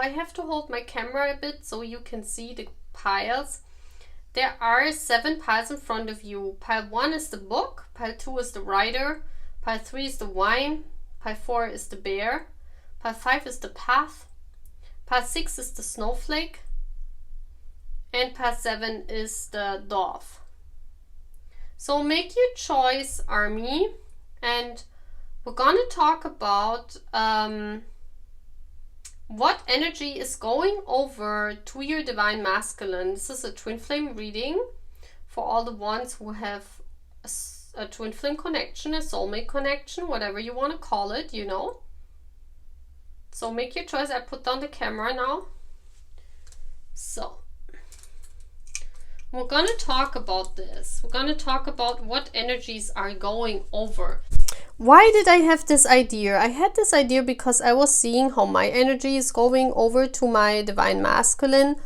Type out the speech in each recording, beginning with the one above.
I have to hold my camera a bit so you can see the piles. There are 7 piles in front of you. Pile 1 is the book, pile 2 is the writer, pile 3 is the wine, pile 4 is the bear, pile 5 is the path, pile 6 is the snowflake, and pile 7 is the dove. So make your choice, Army, and we're gonna talk about what energy is going over to your divine masculine. This is a twin flame reading for all the ones who have a twin flame connection, a soulmate connection, whatever you want to call it, you know. So make your choice. I put down the camera now. So we're going to talk about this. We're going to talk about what energies are going over. Why did I have this idea? I had this idea because I was seeing how my energy is going over to my divine masculine.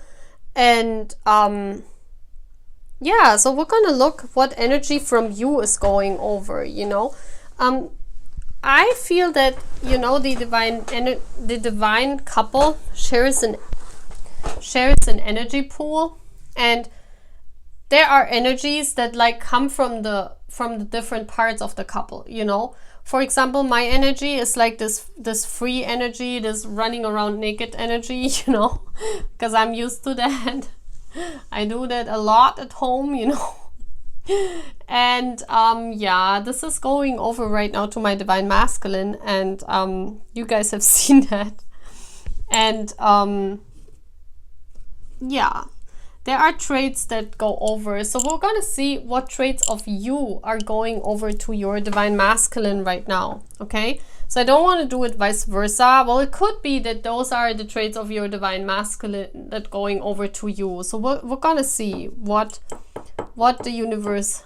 And yeah, so we're gonna look what energy from you is going over, you know. I feel that, you know, the divine couple shares an energy pool, and there are energies that like come from the different parts of the couple, you know. For example, my energy is like this free energy, this running around naked energy, you know, because I'm used to that. I do that a lot at home, you know. And yeah, this is going over right now to my divine masculine, and you guys have seen that. And yeah, there are traits that go over. So we're gonna see what traits of you are going over to your divine masculine right now, okay? So I don't want to do it vice versa. Well, it could be that those are the traits of your divine masculine that going over to you. So we're gonna see what the universe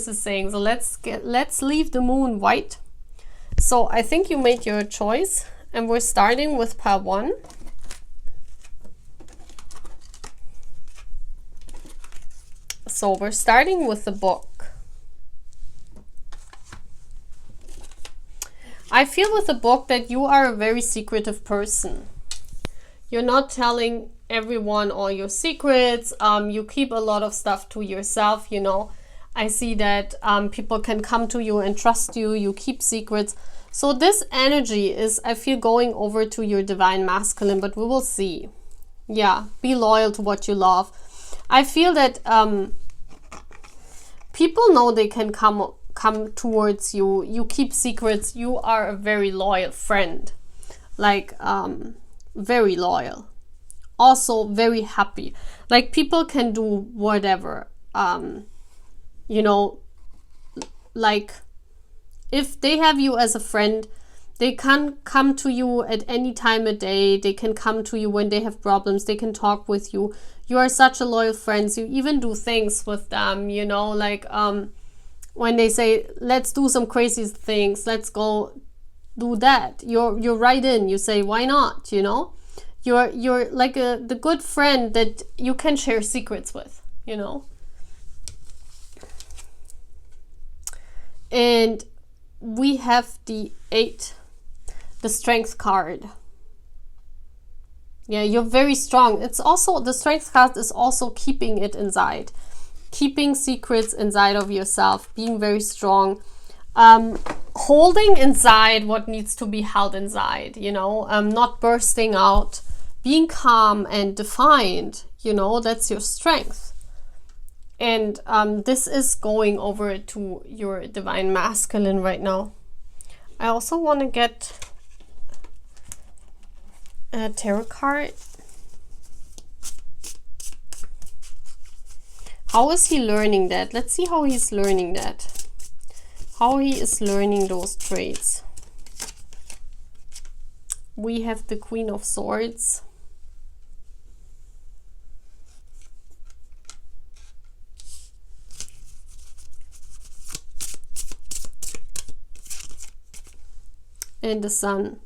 is saying. So let's leave the moon white. So I think you made your choice, and we're starting with pile 1. So we're starting with the book. I feel with the book that you are a very secretive person. You're not telling everyone all your secrets. You keep a lot of stuff to yourself, you know. I see that people can come to you and trust you. You keep secrets. So this energy is, I feel, going over to your divine masculine, but we will see. Yeah, be loyal to what you love. I feel that people know they can come towards you. You keep secrets. You are a very loyal friend, like very loyal, also very happy. Like people can do whatever, you know, like if they have you as a friend, they can come to you at any time of day. They can come to you when they have problems. They can talk with you. You are such a loyal friend. You even do things with them, you know, like when they say, let's do some crazy things, let's go do that. You're right in. You say, why not, you know? You're like the good friend that you can share secrets with, you know? And we have the 8, the strength card. Yeah, you're very strong. It's also, the strength card is also keeping it inside. Keeping secrets inside of yourself. Being very strong. Holding inside what needs to be held inside, you know. Not bursting out. Being calm and defined, you know, that's your strength. And this is going over to your divine masculine right now. I also want to get a tarot card. How is he learning that? Let's see how he's learning that. How he is learning those traits. We have the Queen of Swords. And the Sun.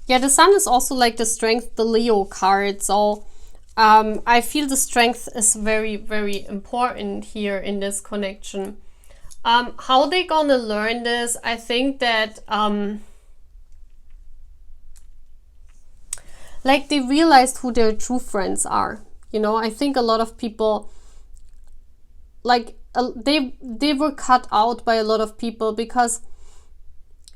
Yeah, the Sun is also like the strength, the Leo card. So I feel the strength is very, very important here in this connection. How they gonna learn this? I think that like they realized who their true friends are. You know, I think a lot of people, like they were cut out by a lot of people, because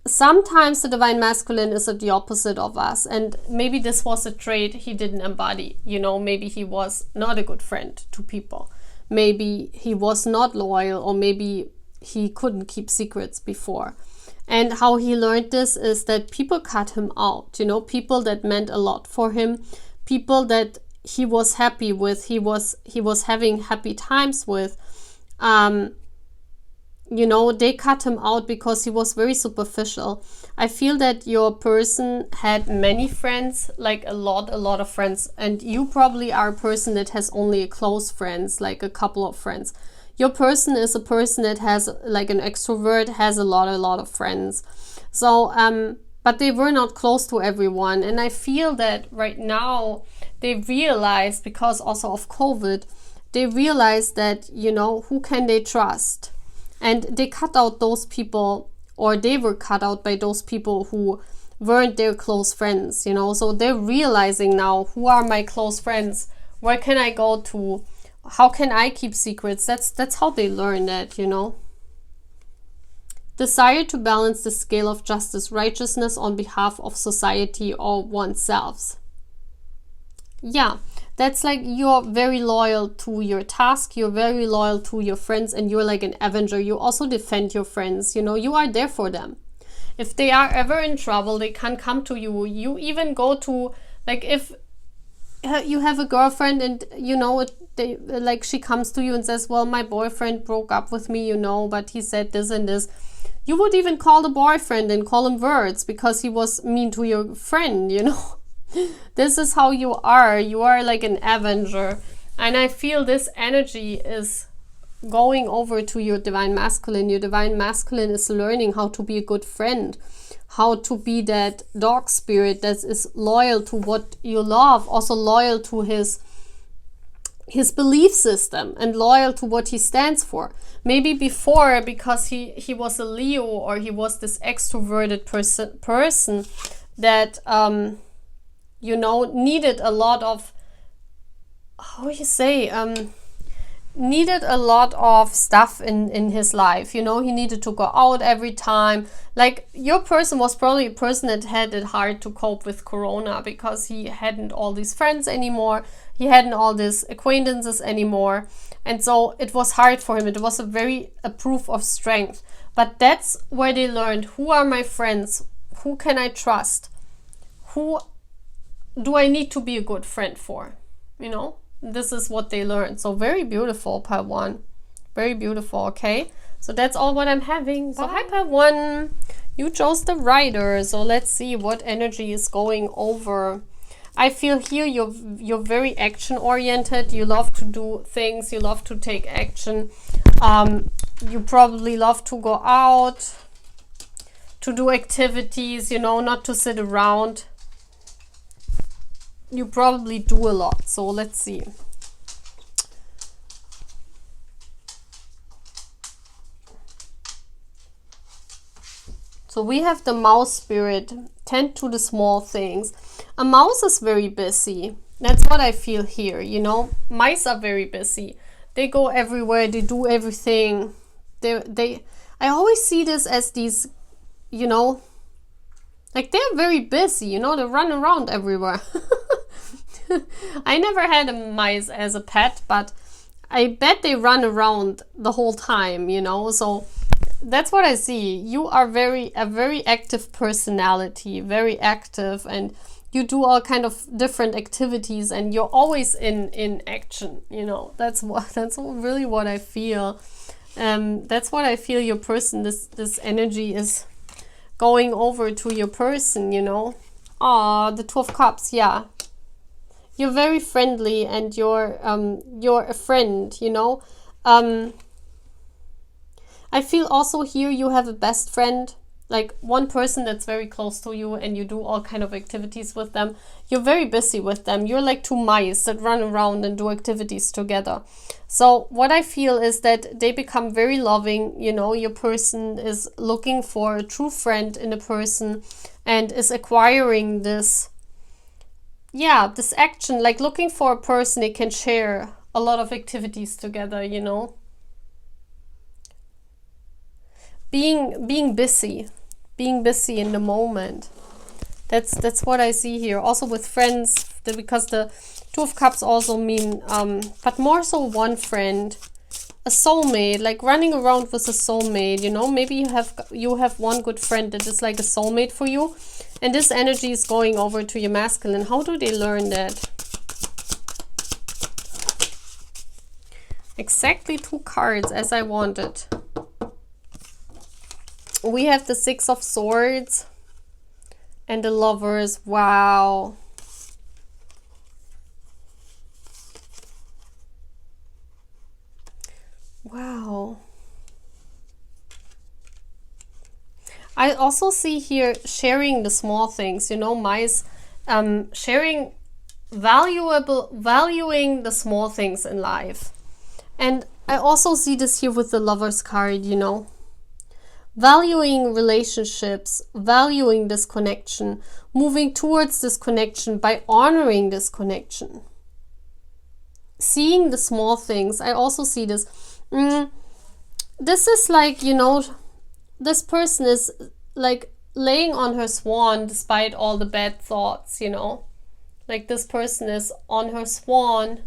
sometimes the divine masculine is the opposite of us, and maybe this was a trait he didn't embody. You know, maybe he was not a good friend to people, maybe he was not loyal, or maybe he couldn't keep secrets before. And how he learned this is that people cut him out, you know, people that meant a lot for him, people that he was happy with, he was having happy times with. You know, they cut him out because he was very superficial. I feel that your person had many friends, like a lot of friends, and you probably are a person that has only close friends, like a couple of friends. Your person is a person that has, like an extrovert, has a lot of friends. So, but they were not close to everyone. And I feel that right now they realize, because also of COVID, they realize that, you know, who can they trust? And they cut out those people, or they were cut out by those people who weren't their close friends, you know. So they're realizing now, who are my close friends? Where can I go to? How can I keep secrets? That's how they learn that, you know. Desire to balance the scale of justice, righteousness on behalf of society or oneself. Yeah. That's like, you're very loyal to your task, you're very loyal to your friends, and you're like an avenger. You also defend your friends, you know, you are there for them. If they are ever in trouble, they can come to you. You even go to, like, if you have a girlfriend and, you know, they, like, she comes to you and says, well, my boyfriend broke up with me, you know, but he said this and this. You would even call the boyfriend and call him words because he was mean to your friend, you know. This is how you are. You are like an avenger. And I feel this energy is going over to your divine masculine. Your divine masculine is learning how to be a good friend, how to be that dog spirit that is loyal to what you love, also loyal to his belief system and loyal to what he stands for. Maybe before, because he was a Leo, or he was this extroverted person that you know, needed a lot of, how you say, needed a lot of stuff in his life. You know, he needed to go out every time. Like, your person was probably a person that had it hard to cope with Corona, because he hadn't all these friends anymore. He hadn't all these acquaintances anymore. And so it was hard for him. It was a proof of strength. But that's where they learned, who are my friends? Who can I trust? Who do I need to be a good friend for? You know, this is what they learned. So very beautiful, Pile 1. Very beautiful, okay? So that's all what I'm having. So hi, Pile 1. You chose the Rider. So let's see what energy is going over. I feel here you're very action oriented. You love to do things. You love to take action. You probably love to go out, to do activities, you know, not to sit around. You probably do a lot. So let's see. So we have the mouse spirit. Tend to the small things. A mouse is very busy. That's what I feel here, you know. Mice are very busy. They go everywhere. They do everything. I always see this as these, you know, like they're very busy, you know. They run around everywhere. I never had a mice as a pet, but I bet they run around the whole time, you know. So that's what I see. You are a very active personality, very active, and you do all kind of different activities, and you're always in action, you know. That's really what I feel. That's what I feel your person, this energy is going over to your person, you know. The Two of Cups, yeah. You're very friendly, and you're a friend, you know. I feel also here you have a best friend. like one person that's very close to you and you do all kind of activities with them. You're very busy with them. You're like two mice that run around and do activities together. So what I feel is that they become very loving. You know, your person is looking for a true friend in a person and is acquiring this, yeah, this action, like looking for a person they can share a lot of activities together, you know. Being busy in the moment. That's what I see here. Also with friends, because the Two of Cups also mean, but more so one friend, a soulmate, like running around with a soulmate, you know. Maybe you have one good friend that is like a soulmate for you, and this energy is going over to your masculine. How do they learn that? Exactly 2 cards as I wanted. We have the 6 of Swords and the Lovers. Wow. Wow. I also see here sharing the small things, you know, mice, sharing, valuing the small things in life. And I also see this here with the Lovers card, you know. Valuing relationships, valuing this connection, moving towards this connection by honoring this connection. Seeing the small things. I also see this. This is like, you know, this person is like laying on her swan despite all the bad thoughts, you know. Like this person is on her swan,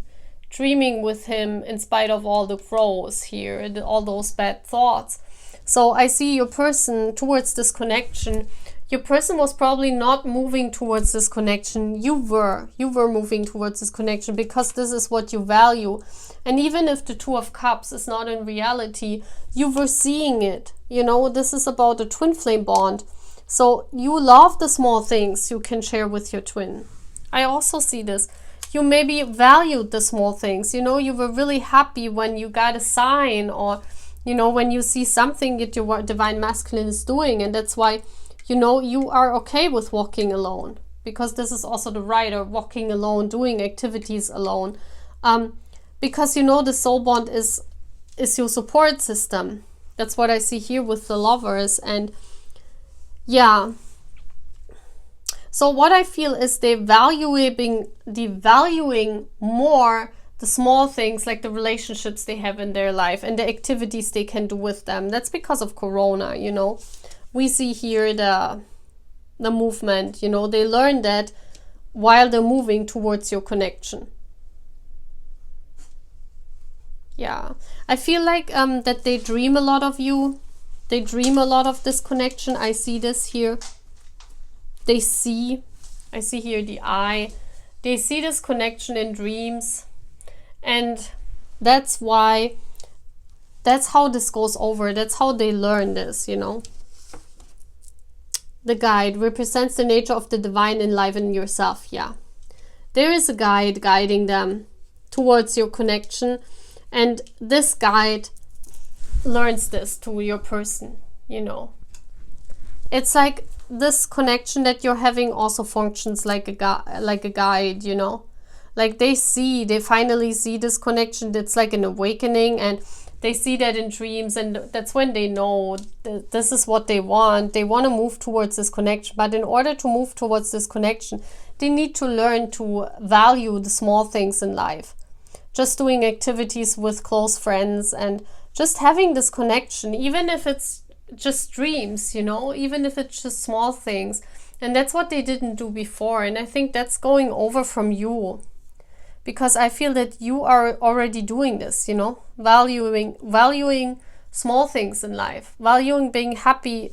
dreaming with him in spite of all the crows here, all those bad thoughts. So I see your person towards this connection. Your person was probably not moving towards this connection. You were moving towards this connection because this is what you value. And even if the Two of Cups is not in reality, you were seeing it. You know, this is about a twin flame bond. So you love the small things you can share with your twin. I also see this. You maybe valued the small things. You know, you were really happy when you got a sign, or you know, when you see something that your divine masculine is doing, and that's why, you know, you are okay with walking alone, because this is also the Rider, walking alone, doing activities alone, because, you know, the soul bond is your support system. That's what I see here with the Lovers. And yeah, so what I feel is they valuing more the small things, like the relationships they have in their life and the activities they can do with them. That's because of Corona, you know. We see here the movement, you know, they learn that while they're moving towards your connection. Yeah, I feel like that they dream a lot of you. They dream a lot of this connection. I see this here. I see here the eye. They see this connection in dreams. And that's why, that's how this goes over. That's how they learn this, you know. The guide represents the nature of the divine enliven yourself. Yeah, there is a guide guiding them towards your connection. And this guide learns this to your person, you know. It's like this connection that you're having also functions like a guide, you know. Like they finally see this connection. That's like an awakening, and they see that in dreams, and that's when they know that this is what they want. They want to move towards this connection, but in order to move towards this connection, they need to learn to value the small things in life. Just doing activities with close friends and just having this connection, even if it's just dreams, you know, even if it's just small things. And that's what they didn't do before. And I think that's going over from you, because I feel that you are already doing this, you know, valuing small things in life, valuing being happy,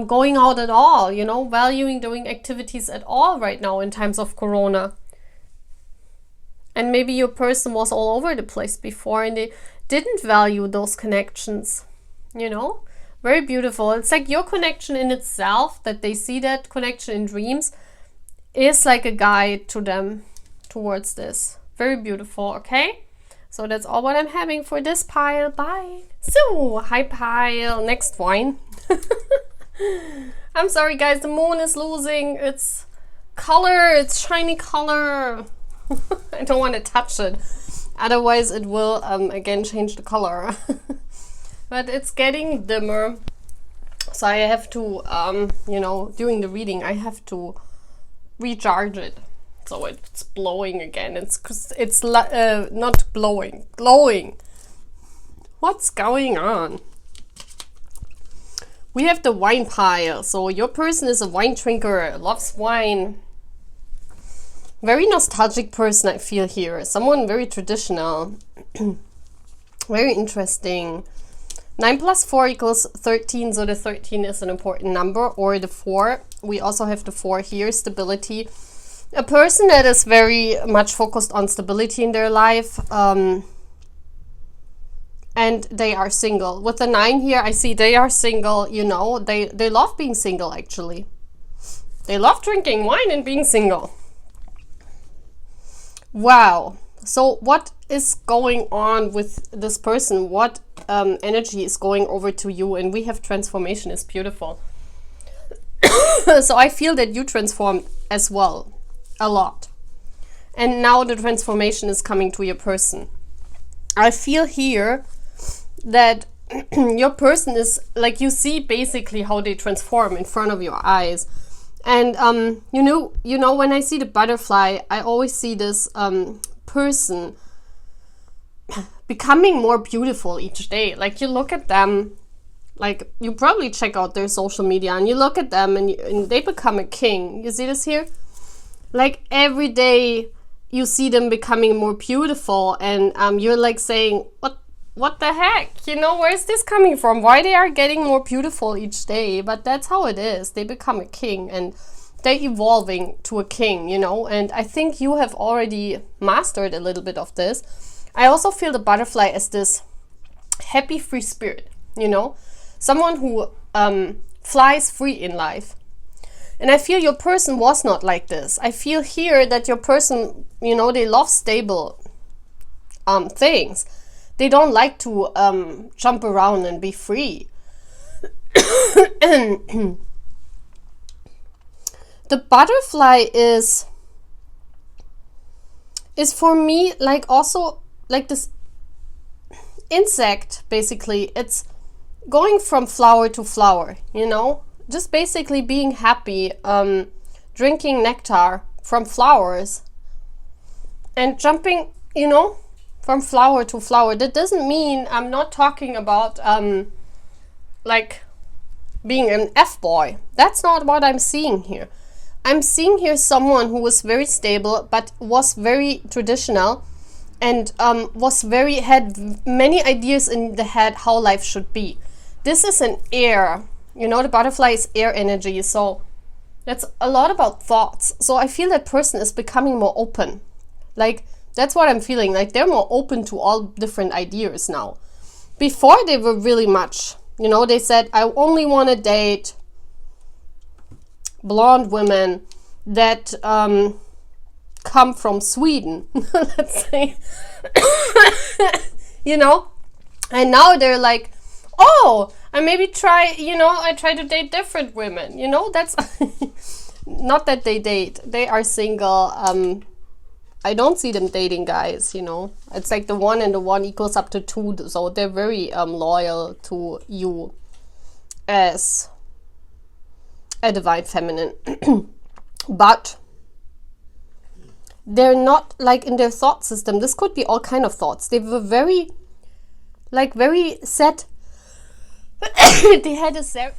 going out at all, you know, valuing doing activities at all right now in times of Corona. And maybe your person was all over the place before and they didn't value those connections, you know. Very beautiful. It's like your connection in itself, that they see that connection in dreams, is like a guide to them towards this. Very beautiful. Okay, so that's all what I'm having for this pile. Bye. So hi pile, next one. I'm sorry guys, the moon is losing its color, its shiny color. I don't want to touch it, otherwise it will again change the color. But it's getting dimmer, so I have to, you know, during the reading I have to recharge it. So it's blowing again. It's not blowing, glowing. What's going on? We have the wine pile. So your person is a wine drinker, loves wine. Very nostalgic person, I feel here. Someone very traditional. Very interesting. 9 plus 4 equals 13. So the 13 is an important number, or the 4. We also have the 4 here, stability. A person that is very much focused on stability in their life. And they are single. With the 9 here, I see they are single, you know. They love being single, actually. They love drinking wine and being single. Wow. So what is going on with this person? What energy is going over to you? And we have transformation is beautiful. So I feel that you transformed as well. A lot. And now the transformation is coming to your person. I feel here that your person is like, you see basically how they transform in front of your eyes. And you know when I see the butterfly, I always see this person becoming more beautiful each day. Like you look at them, like you probably check out their social media and you look at them and they become a king. You see this here? Like every day you see them becoming more beautiful, and you're like saying, what the heck? You know, where is this coming from? Why they are getting more beautiful each day? But that's how it is. They become a king and they're evolving to a king, you know. And I think you have already mastered a little bit of this. I also feel the butterfly as this happy free spirit, you know. Someone who flies free in life. And I feel your person was not like this. I feel here that your person, you know, they love stable things. They don't like to jump around and be free. The butterfly is for me like also like this insect, basically. It's going from flower to flower, you know, just basically being happy, drinking nectar from flowers and jumping, you know, from flower to flower. That doesn't mean, I'm not talking about like being an F-boy. That's not what I'm seeing here. I'm seeing here someone who was very stable but was very traditional and had many ideas in the head how life should be. This is an air, you know, the butterfly is air energy, so that's a lot about thoughts. So I feel that person is becoming more open. Like, that's what I'm feeling, like they're more open to all different ideas now. Before they were really much, you know, they said, I only want to date blonde women that come from Sweden, let's say. You know, and now they're like, oh, I maybe try, you know, I try to date different women, you know. That's not that they date, they are single. I don't see them dating guys, you know. It's like the 1 and the 1 equals up to 2, so they're very loyal to you as a divine feminine. But they're not like in their thought system. This could be all kind of thoughts. They were very, like, very set. They had a set.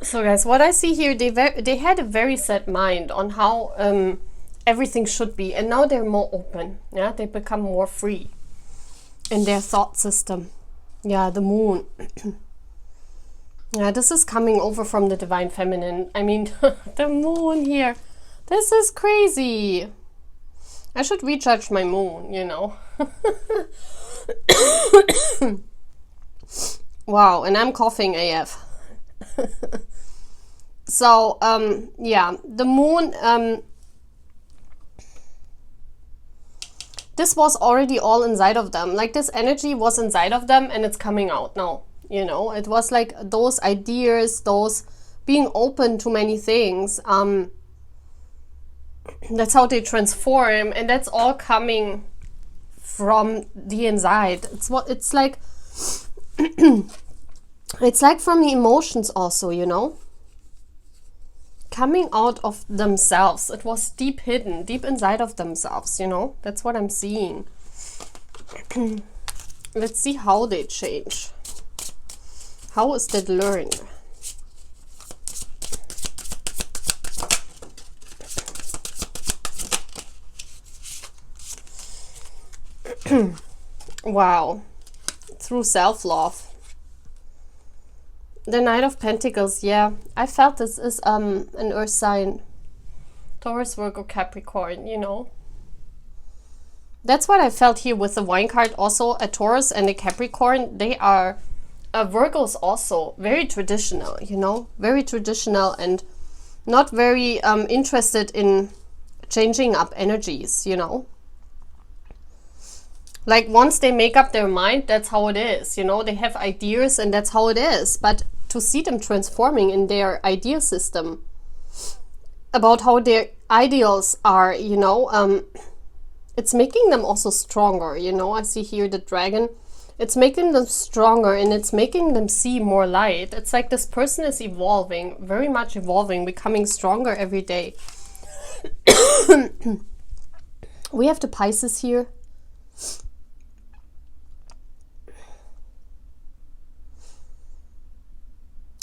So guys, what I see here, they had a very set mind on how everything should be, and now they're more open. Yeah, they become more free in their thought system. Yeah, the moon. Yeah, this is coming over from the divine feminine. I mean, the moon here. This is crazy. I should recharge my moon, you know. Wow, and I'm coughing AF. So, yeah, the moon, this was already all inside of them. Like, this energy was inside of them and it's coming out now. you know. It was like those ideas, those being open to many things. That's how they transform, and that's all coming from the inside. It's what it's like. It's like from the emotions also, you know, coming out of themselves. It was deep hidden, deep inside of themselves, you know. That's what I'm seeing. Let's see how they change. How is that learned? Wow. Through self-love. The Knight of Pentacles, yeah. I felt this is an earth sign. Taurus, Virgo, Capricorn, you know. That's what I felt here with the wine card. Also a Taurus and a Capricorn, they are Virgos also. Very traditional, you know. Very traditional and not very interested in changing up energies, you know. Like once they make up their mind, that's how it is, you know. They have ideas and that's how it is. But to see them transforming in their idea system about how their ideals are, you know, it's making them also stronger, you know. I see here the dragon. It's making them stronger and it's making them see more light. It's like this person is evolving, very much evolving, becoming stronger every day. We have the Pisces here.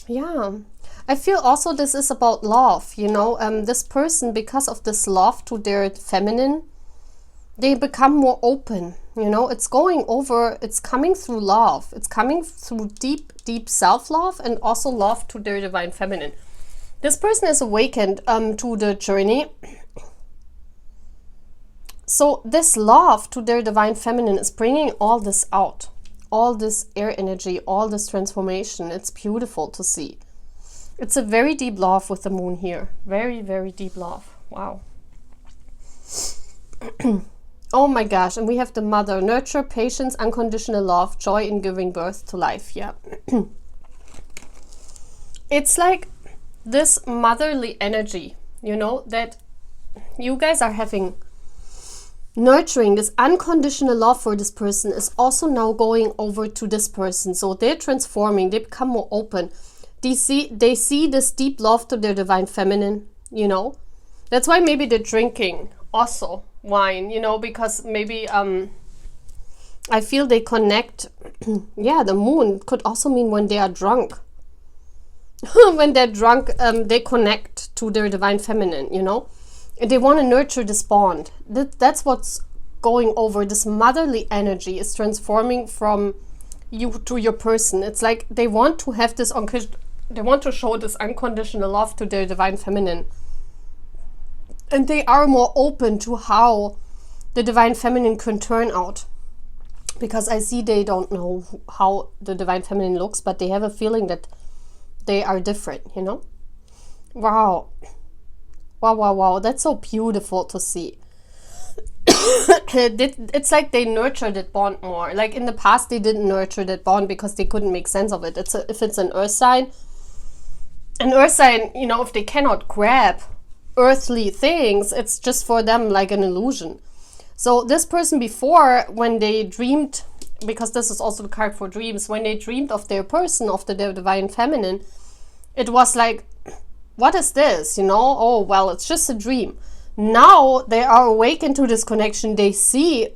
Yeah, I feel also this is about love, you know. This person, because of this love to their feminine, they become more open, you know. It's going over, it's coming through love. It's coming through deep, deep self-love and also love to their divine feminine. This person is awakened to the journey. So this love to their divine feminine is bringing all this out. All this air energy, all this transformation. It's beautiful to see. It's a very deep love with the moon here. Very, very deep love. Wow. Oh my gosh. And we have the mother. Nurture, patience, unconditional love, joy in giving birth to life. Yeah. It's like this motherly energy, you know, that you guys are having. Nurturing this unconditional love for this person is also now going over to this person. So they're transforming, they become more open. They see this deep love to their divine feminine, you know. That's why maybe they're drinking also wine, you know, because maybe I feel they connect. Yeah, the moon could also mean when they are drunk. When they're drunk, they connect to their divine feminine, you know. They want to nurture this bond. That's what's going over. This motherly energy is transforming from you to your person. It's like they want to have this, they want to show this unconditional love to their divine feminine. And they are more open to how the divine feminine can turn out. Because I see they don't know how the divine feminine looks, but they have a feeling that they are different, you know? Wow. Wow, wow, wow. That's so beautiful to see. It's like they nurture that bond more. Like in the past, they didn't nurture that bond because they couldn't make sense of it. If it's an earth sign, you know, if they cannot grab earthly things, it's just for them like an illusion. So this person before, when they dreamed, because this is also the card for dreams, when they dreamed of their person, of their divine feminine, it was like, what is this? You know, oh, well, it's just a dream. Now they are awakened to this connection. They see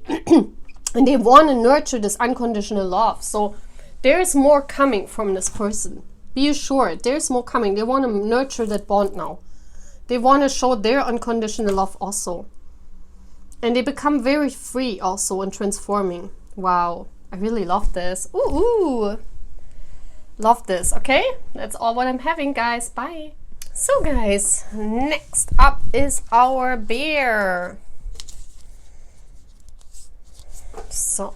and they want to nurture this unconditional love. So there is more coming from this person. Be assured, there's more coming. They want to nurture that bond now. They want to show their unconditional love also. And they become very free also in transforming. Wow, I really love this. Ooh. Love this. Okay, that's all what I'm having, guys. Bye. So guys, next up is our bear. So,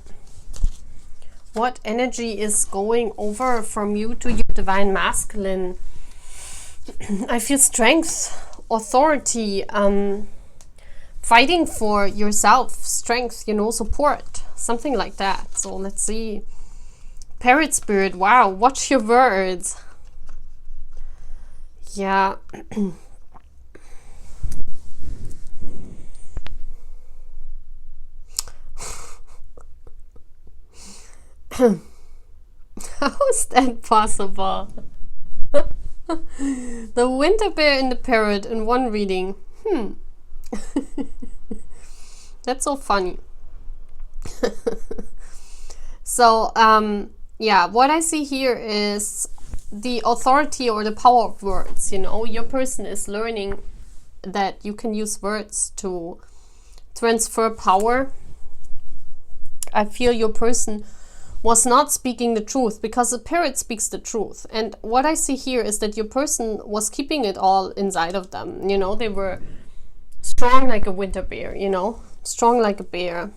what energy is going over from you to your divine masculine? I feel strength, authority, fighting for yourself, strength, you know, support, something like that. So let's see. Parrot spirit, wow, watch your words. Yeah. How is that possible? The winter bear and the parrot in one reading. That's so funny. So, yeah, what I see here is the authority or the power of words. You know, your person is learning that you can use words to transfer power. I feel your person was not speaking the truth, because the parrot speaks the truth. And what I see here is that your person was keeping it all inside of them. You know, they were strong like a winter bear, you know, strong like a bear.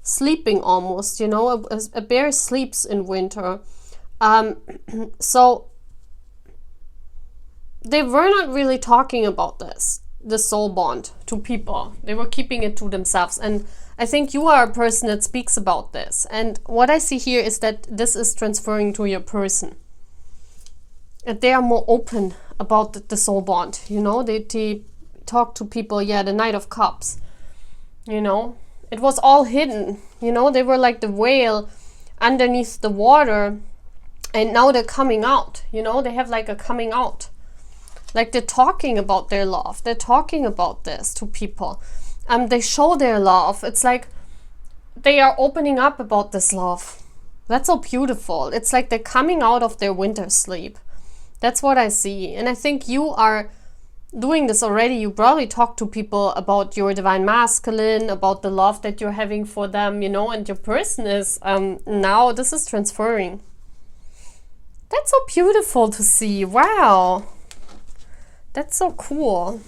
Sleeping almost, you know, a bear sleeps in winter. So they were not really talking about the soul bond to people. They were keeping it to themselves. And I think you are a person that speaks about this. And what I see here is that this is transferring to your person. And they are more open about the soul bond. You know, they talk to people. Yeah, the Knight of Cups. You know, it was all hidden. You know, they were like the whale underneath the water. And now they're coming out. You know, they have like a coming out. Like they're talking about their love. They're talking about this to people. They show their love. It's like they are opening up about this love. That's so beautiful. It's like they're coming out of their winter sleep. That's what I see. And I think you are doing this already. You probably talk to people about your divine masculine, about the love that you're having for them, you know, and your person is now this is transferring. That's so beautiful to see. Wow. That's so cool.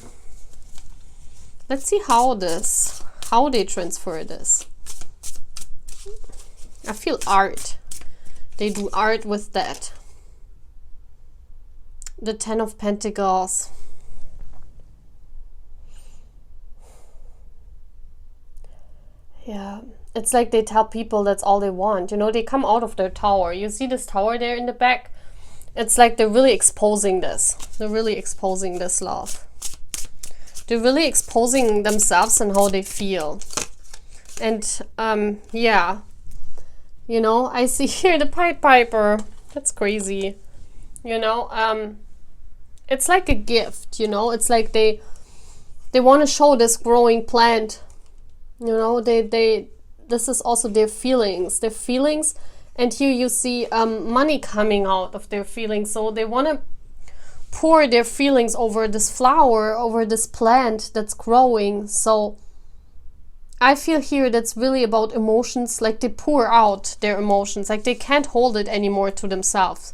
Let's see how they transfer this. I feel art. They do art with that. The Ten of Pentacles. Yeah, it's like they tell people that's all they want. You know, they come out of their tower. You see this tower there in the back? It's like they're really exposing this. They're really exposing this love. They're really exposing themselves and how they feel. And yeah, you know, I see here the Pied Piper. That's crazy. You know, it's like a gift, you know. It's like they want to show this growing plant. You know, this is also their feelings. Their feelings. And here you see money coming out of their feelings. So they want to pour their feelings over this flower, over this plant that's growing. So I feel here that's really about emotions. Like they pour out their emotions. Like they can't hold it anymore to themselves.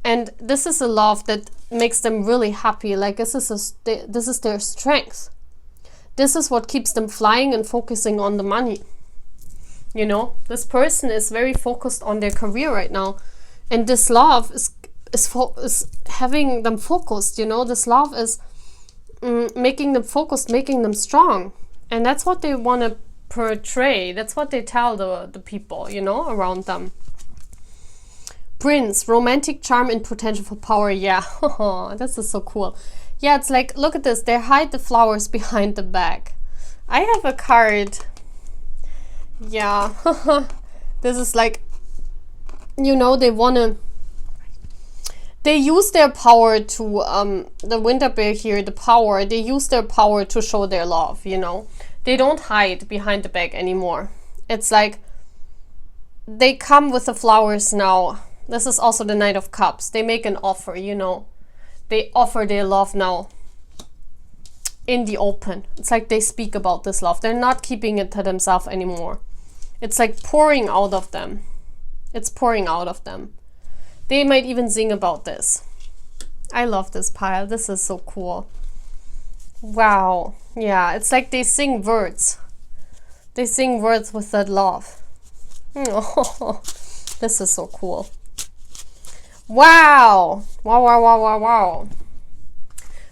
And this is a love that makes them really happy. Like this is their strength. This is what keeps them flying and focusing on the money. You know, this person is very focused on their career right now. And this love is having them focused, you know. This love is making them focused, making them strong. And that's what they want to portray. That's what they tell the people, you know, around them. Prince, romantic charm and potential for power. Yeah, this is so cool. Yeah, it's like, look at this. They hide the flowers behind the back. I have a card. Yeah, this is like, you know, they use their power to, the winter bear here, the power, they use their power to show their love, you know. They don't hide behind the back anymore. It's like, they come with the flowers now. This is also the Knight of Cups. They make an offer, you know. They offer their love now in the open. It's like they speak about this love. They're not keeping it to themselves anymore. It's like pouring out of them. It's pouring out of them. They might even sing about this. I love this pile. This is so cool. Wow. Yeah, it's like they sing words. They sing words with that love. Oh, this is so cool. Wow. Wow, wow, wow, wow, wow.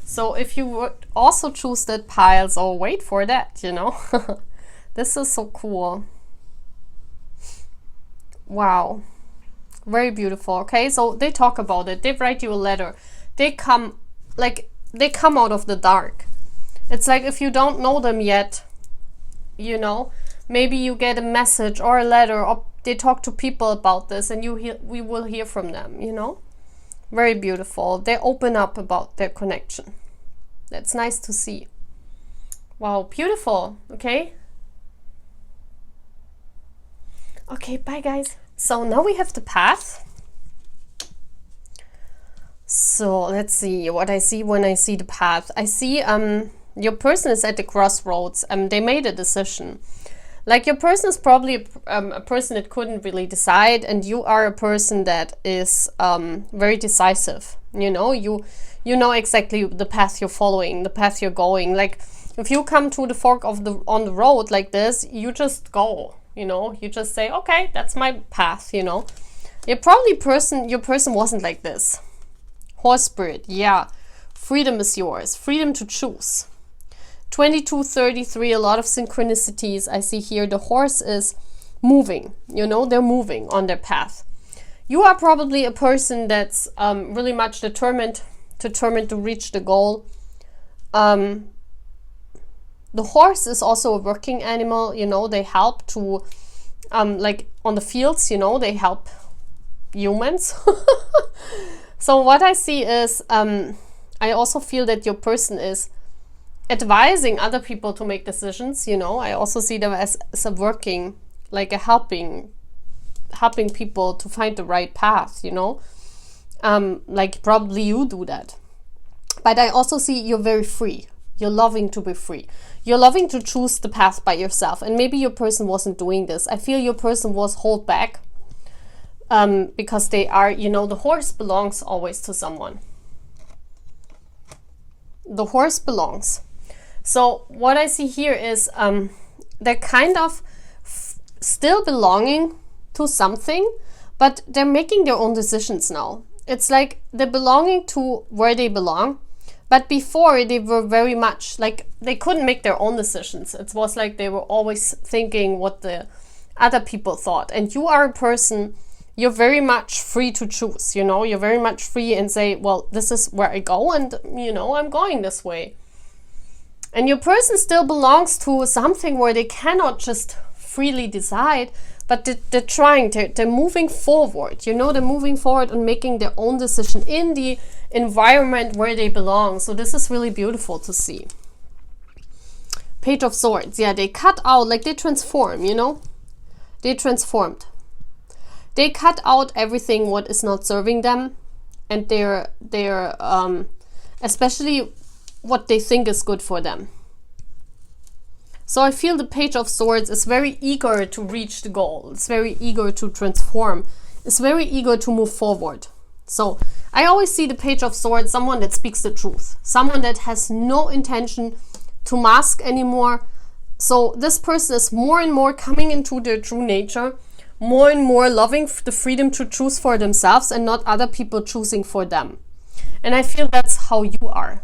So if you would also choose that pile, so wait for that, you know. This is so cool. Wow. Very beautiful. Okay, so they talk about it. They write you a letter. They come, like, they come out of the dark. It's like if you don't know them yet, you know, maybe you get a message or a letter, or they talk to people about this, and we will hear from them, you know. Very beautiful. They open up about their connection. That's nice to see. Wow, beautiful. Okay. Okay, bye guys. So now we have the path. So let's see what I see when I see the path. I see your person is at the crossroads. They made a decision. Like, your person is probably a person that couldn't really decide, and you are a person that is very decisive. You know, you know exactly the path you're following, the path you're going. Like, if you come to the fork of on the road like this, you just go. You know, you just say, okay, that's my path. You know, your person wasn't like this. Horse spirit, yeah. Freedom is yours. Freedom to choose. 2233, a lot of synchronicities I see here. The horse is moving, you know, they're moving on their path. You are probably a person that's really much determined to reach the goal. The horse is also a working animal, you know, they help to, like on the fields, you know, they help humans. So what I see is, I also feel that your person is advising other people to make decisions, you know. I also see them as a working, like a helping people to find the right path, you know. Like probably you do that. But I also see you're very free. You're loving to be free. You're loving to choose the path by yourself. And maybe your person wasn't doing this. I feel your person was held back because they are, you know, the horse belongs always to someone. The horse belongs. So what I see here is they're kind of still belonging to something, but they're making their own decisions now. It's like they're belonging to where they belong, but before they were very much like they couldn't make their own decisions. It was like they were always thinking what the other people thought. And you are a person, you're very much free to choose, you know, you're very much free and say, well, this is where I go, and, you know, I'm going this way. And your person still belongs to something where they cannot just freely decide, but they're trying, they're moving forward, you know, they're moving forward and making their own decision in the environment where they belong. So this is really beautiful to see. Page of Swords, yeah, they cut out, like they transform, you know, they transformed. They cut out everything what is not serving them, and they're especially what they think is good for them. So I feel the Page of Swords is very eager to reach the goal. It's very eager to transform. It's very eager to move forward. So I always see the Page of Swords, someone that speaks the truth. Someone that has no intention to mask anymore. So this person is more and more coming into their true nature, more and more loving the freedom to choose for themselves and not other people choosing for them. And I feel that's how you are.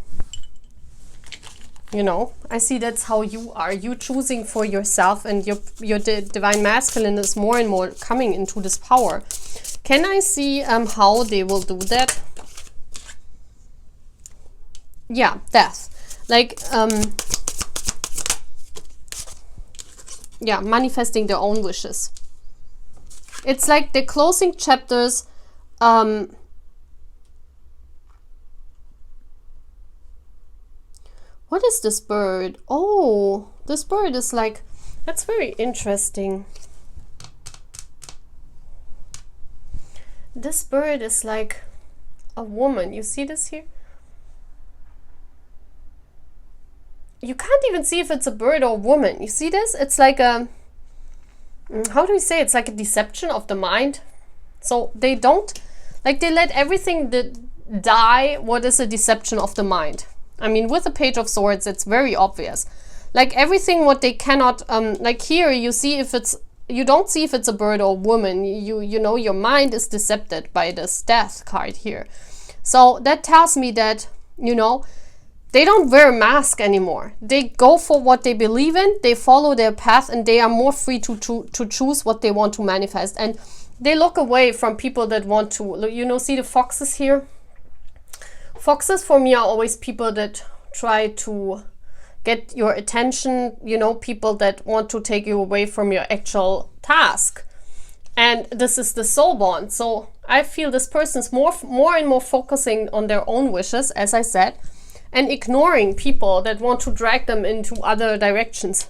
You know, I see that's how you are. You choosing for yourself, and your divine masculine is more and more coming into this power. Can I see how they will do that? Yeah, death. Like, yeah, manifesting their own wishes. It's like they're closing chapters. What is this bird? Oh, this bird is like, that's very interesting. This bird is like a woman. You see this here? You can't even see if it's a bird or a woman. You see this? It's like a, how do we say? It's like a deception of the mind. So they don't, like they let everything die what is a deception of the mind. I mean, with the Page of Swords, it's very obvious. Like everything what they cannot, like here you see if it's, you don't see if it's a bird or a woman. You know, your mind is decepted by this death card here. So that tells me that, you know, they don't wear a mask anymore. They go for what they believe in, they follow their path, and they are more free to choose what they want to manifest. And they look away from people that want to, you know, see the foxes here? Foxes for me are always people that try to get your attention, you know, people that want to take you away from your actual task. And this is the soul bond. So I feel this person's more and more focusing on their own wishes, as I said, and ignoring people that want to drag them into other directions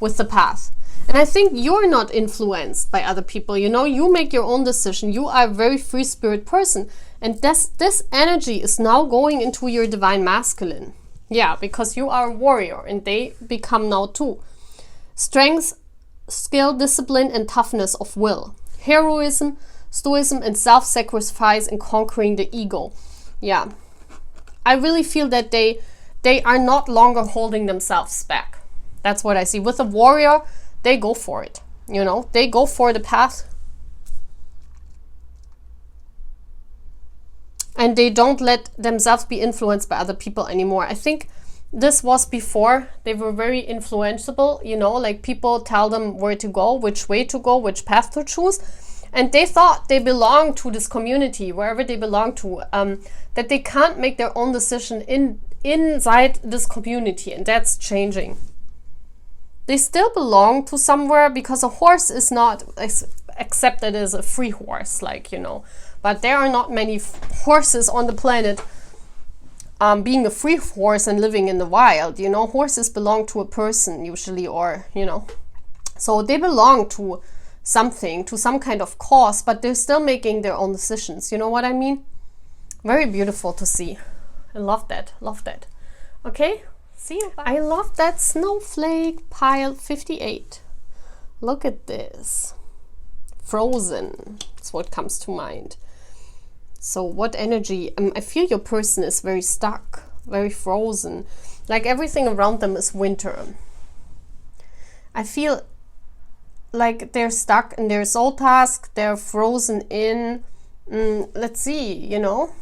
with the path. And I think you're not influenced by other people, you know, you make your own decision. You are a very free spirit person. And this energy is now going into your divine masculine. Yeah, because you are a warrior and they become now too. Strength, skill, discipline, and toughness of will. Heroism, stoicism, and self-sacrifice in conquering the ego. Yeah. I really feel that they are not longer holding themselves back. That's what I see. With a warrior, they go for it. You know, they go for the path. And they don't let themselves be influenced by other people anymore. I think this was before. They were very influenceable, you know, like people tell them where to go, which way to go, which path to choose. And they thought they belonged to this community, wherever they belong to, that they can't make their own decision inside this community. And that's changing. They still belong to somewhere because a horse is not accepted as a free horse, like, you know. But there are not many horses on the planet being a free horse and living in the wild. You know, horses belong to a person usually, or, you know. So they belong to something, to some kind of cause, but they're still making their own decisions. You know what I mean? Very beautiful to see. I love that. Love that. Okay, see you. Bye. I love that snowflake pile 58. Look at this. Frozen. That's what comes to mind. So what energy? I feel your person is very stuck, very frozen. Like everything around them is winter. I feel like they're stuck in their soul task. They're frozen in, let's see, you know,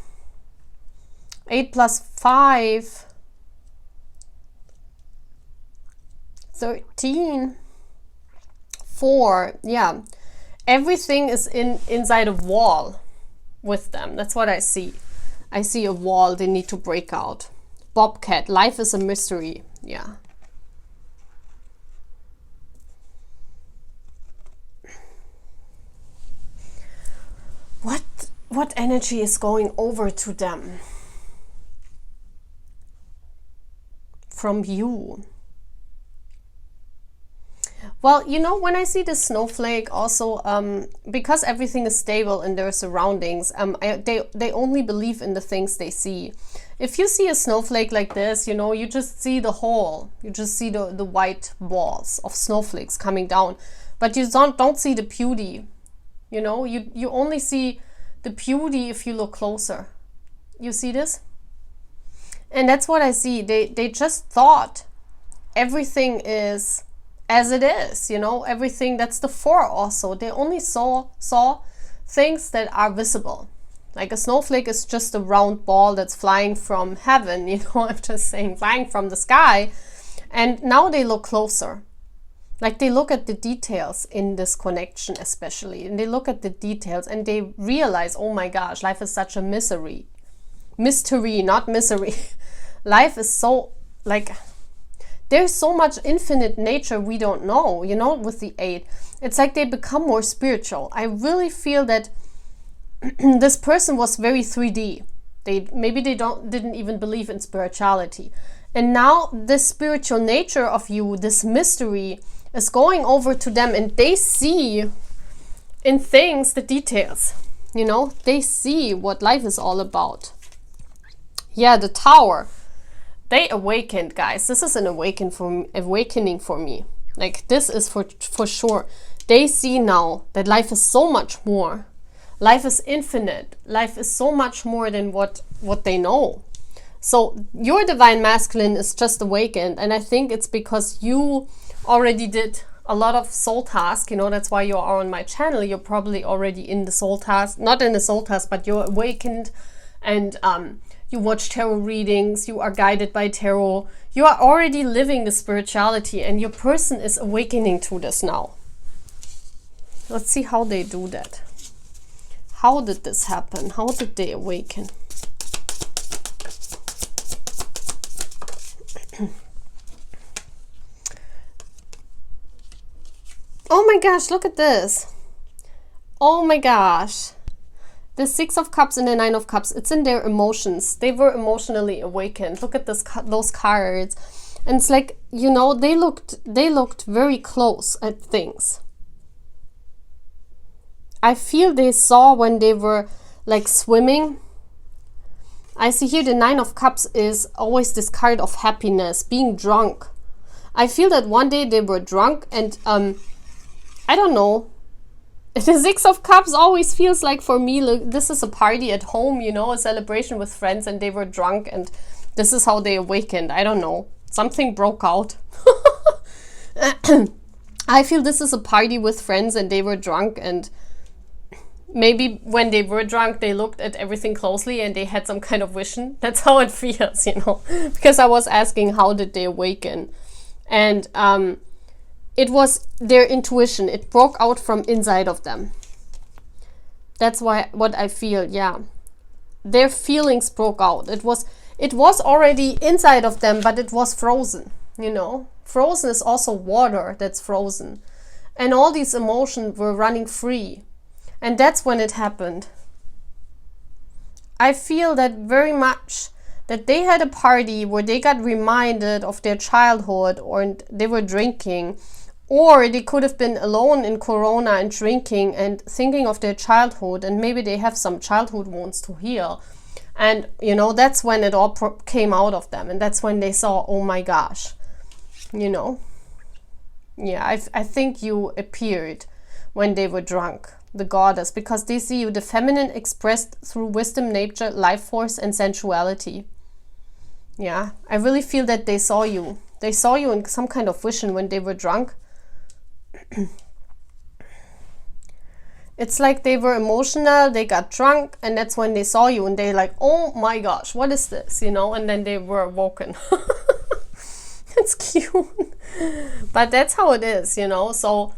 8 plus 5, 13, 4. Yeah, everything is inside a wall with them. That's what I see. I see a wall they need to break out. Bobcat, life is a mystery. Yeah. What energy is going over to them from you? Well, you know, when I see the snowflake also, because everything is stable in their surroundings, they only believe in the things they see. If you see a snowflake like this, you know, you just see the whole, you just see the white balls of snowflakes coming down, but you don't see the beauty. You know, you only see the beauty if you look closer. You see this? And that's what I see. They just thought everything is as it is, you know, everything. That's the 4 also. They only saw things that are visible. Like a snowflake is just a round ball that's flying from heaven, you know, I'm just saying, flying from the sky. And now they look closer. Like they look at the details in this connection especially, and they look at the details and they realize, oh my gosh, life is such a mystery, not misery. Life is so, like, there's so much infinite nature we don't know, you know, with the 8. It's like they become more spiritual. I really feel that this person was very 3D. Maybe they didn't even believe in spirituality. And now this spiritual nature of you, this mystery, is going over to them, and they see in things the details, you know, they see what life is all about. Yeah, the Tower, they awakened, guys. This is an awakening for me. Like, this is for sure. They see now that life is so much more. Life is infinite. Life is so much more than what they know. So your divine masculine is just awakened, and I think it's because you already did a lot of soul task, you know, that's why you are on my channel. You're probably already in the soul task, not in the soul task, but you're awakened, and you watch tarot readings, you are guided by tarot, you are already living the spirituality, and your person is awakening to this now. Let's see how they do that. How did this happen? How did they awaken? Oh my gosh, look at this. Oh my gosh. The Six of Cups and the Nine of Cups, it's in their emotions. They were emotionally awakened. Look at this, those cards. And it's like, you know, they looked very close at things. I feel they saw when they were like swimming. I see here the Nine of Cups is always this card of happiness, being drunk. I feel that one day they were drunk and I don't know. The Six of Cups always feels like, for me, look, this is a party at home, you know, a celebration with friends, and they were drunk and this is how they awakened. I don't know. Something broke out. I feel this is a party with friends and they were drunk, and maybe when they were drunk, they looked at everything closely and they had some kind of vision. That's how it feels, you know, because I was asking how did they awaken. And it was their intuition. It broke out from inside of them. That's what I feel, yeah. Their feelings broke out. It was already inside of them, but it was frozen, you know. Frozen is also water that's frozen. And all these emotions were running free. And that's when it happened. I feel that very much, that they had a party where they got reminded of their childhood, or they were drinking. Or they could have been alone in Corona and drinking and thinking of their childhood, and maybe they have some childhood wounds to heal. And, you know, that's when it all came out of them. And that's when they saw, oh my gosh, you know. Yeah, I think you appeared when they were drunk, the goddess, because they see you, the feminine expressed through wisdom, nature, life force, and sensuality. Yeah, I really feel that they saw you. They saw you in some kind of vision when they were drunk. It's like they were emotional, they got drunk, and that's when they saw you and they like, oh my gosh, what is this, you know, and then they were awoken. It's cute. But that's how it is, you know. So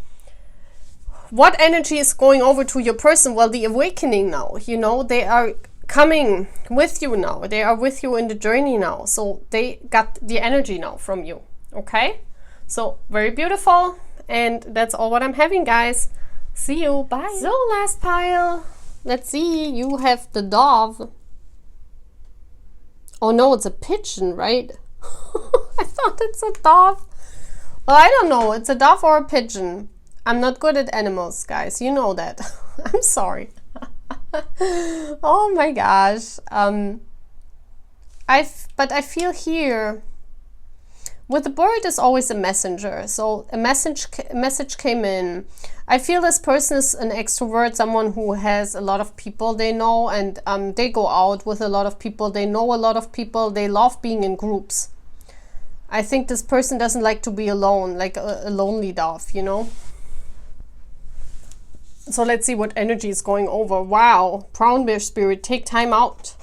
what energy is going over to your person? Well, the awakening now, you know, they are coming with you now. They are with you in the journey now. So they got the energy now from you, okay? So very beautiful. And that's all what I'm having, guys. See you. Bye. So last pile. Let's see. You have the dove. Oh no, it's a pigeon, right? I thought it's a dove. Well, I don't know. It's a dove or a pigeon. I'm not good at animals, guys. You know that. I'm sorry. Oh my gosh. But I feel here, with the bird is always a messenger. So a message came in. I feel this person is an extrovert, someone who has a lot of people they know, and they go out with a lot of people. They know a lot of people. They love being in groups. I think this person doesn't like to be alone, like a lonely dove, you know. So let's see what energy is going over. Wow, brown bear spirit, take time out.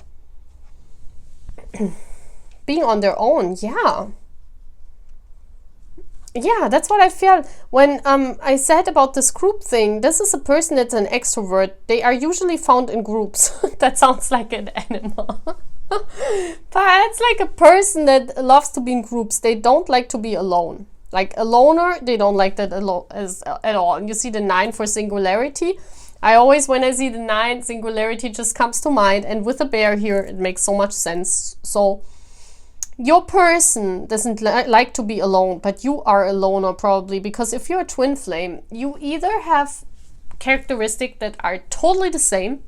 Being on their own, yeah. Yeah, that's what I felt when I said about this group thing. This is a person that's an extrovert. They are usually found in groups. That sounds like an animal. But it's like a person that loves to be in groups. They don't like to be alone. Like a loner, they don't like that at all. And you see the 9 for singularity. I always, when I see the 9, singularity just comes to mind. And with a bear here, it makes so much sense. So your person doesn't like to be alone, but you are a loner probably, because if you're a twin flame, you either have characteristics that are totally the same,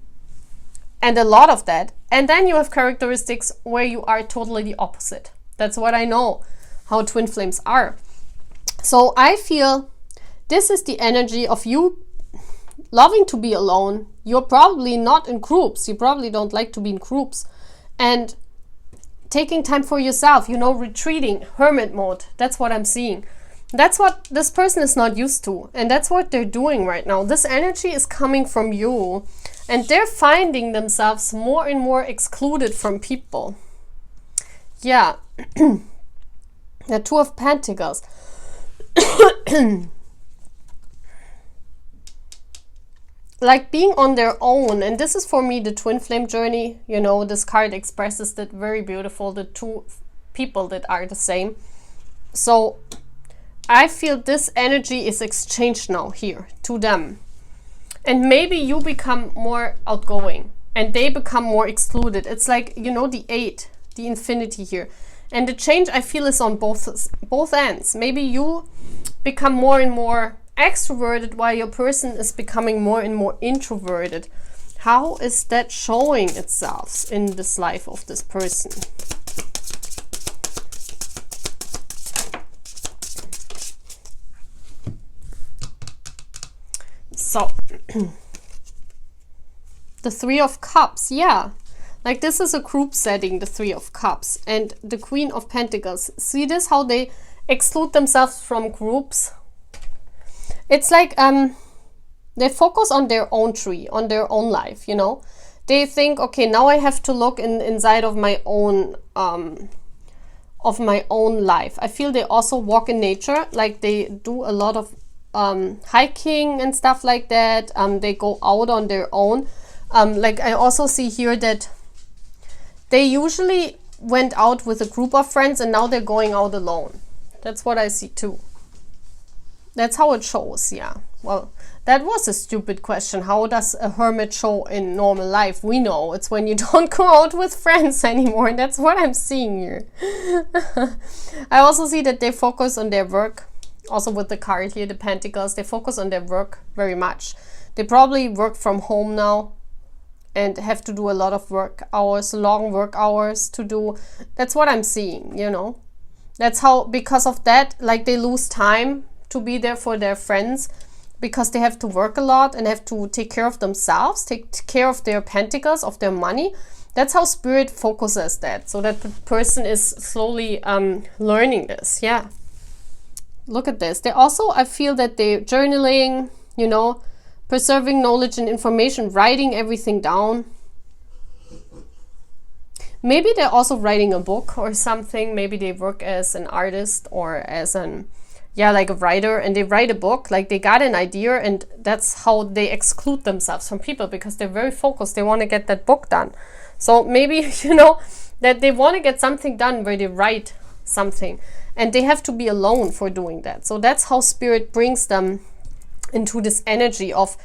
and a lot of that, and then you have characteristics where you are totally the opposite. That's what I know, how twin flames are. So I feel this is the energy of you loving to be alone. You're probably not in groups. You probably don't like to be in groups. And taking time for yourself, you know, retreating, hermit mode. That's what I'm seeing. That's what this person is not used to. And that's what they're doing right now. This energy is coming from you. And they're finding themselves more and more excluded from people. Yeah. The 2 of Pentacles. like being on their own. And this is for me the twin flame journey. You know, this card expresses that very beautiful, the two people that are the same. So I feel this energy is exchanged now here to them. And maybe you become more outgoing and they become more excluded. It's like, you know, the 8, the infinity here. And the change I feel is on both ends. Maybe you become more and more extroverted while your person is becoming more and more introverted. How is that showing itself in this life of this person? So the 3 of Cups, yeah, like this is a group setting, the 3 of Cups, and the Queen of Pentacles. See this, how they exclude themselves from groups? It's like they focus on their own tree, on their own life, you know. They think, okay, now I have to look inside of my own life. I feel they also walk in nature, like they do a lot of hiking and stuff like that. They go out on their own. Like I also see here that they usually went out with a group of friends and now they're going out alone. That's what I see too. That's how it shows, yeah. Well, that was a stupid question. How does a hermit show in normal life? We know it's when you don't go out with friends anymore. And that's what I'm seeing here. I also see that they focus on their work. Also with the card here, the Pentacles, they focus on their work very much. They probably work from home now and have to do a lot of work hours, long work hours to do. That's what I'm seeing, you know. That's how, because of that, like they lose time to be there for their friends because they have to work a lot and have to take care of themselves, take care of their pentacles, of their money. That's how Spirit focuses that. So that the person is slowly learning this, yeah. Look at this. They also, I feel that they're journaling, you know, preserving knowledge and information, writing everything down. Maybe they're also writing a book or something. Maybe they work as an artist or as an, yeah, like a writer, and they write a book. Like they got an idea and that's how they exclude themselves from people because they're very focused. They want to get that book done. So maybe, you know, that they want to get something done where they write something and they have to be alone for doing that. So that's how Spirit brings them into this energy of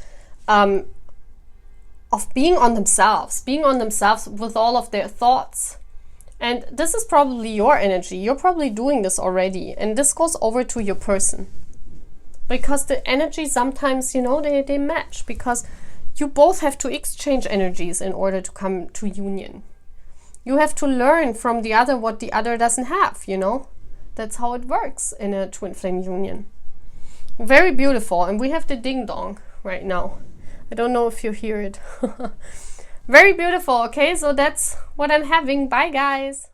being on themselves with all of their thoughts. And this is probably your energy. You're probably doing this already. And this goes over to your person. Because the energy sometimes, you know, they match. Because you both have to exchange energies in order to come to union. You have to learn from the other what the other doesn't have, you know. That's how it works in a twin flame union. Very beautiful. And we have the ding dong right now. I don't know if you hear it. Very beautiful. Okay, so that's what I'm having. Bye, guys.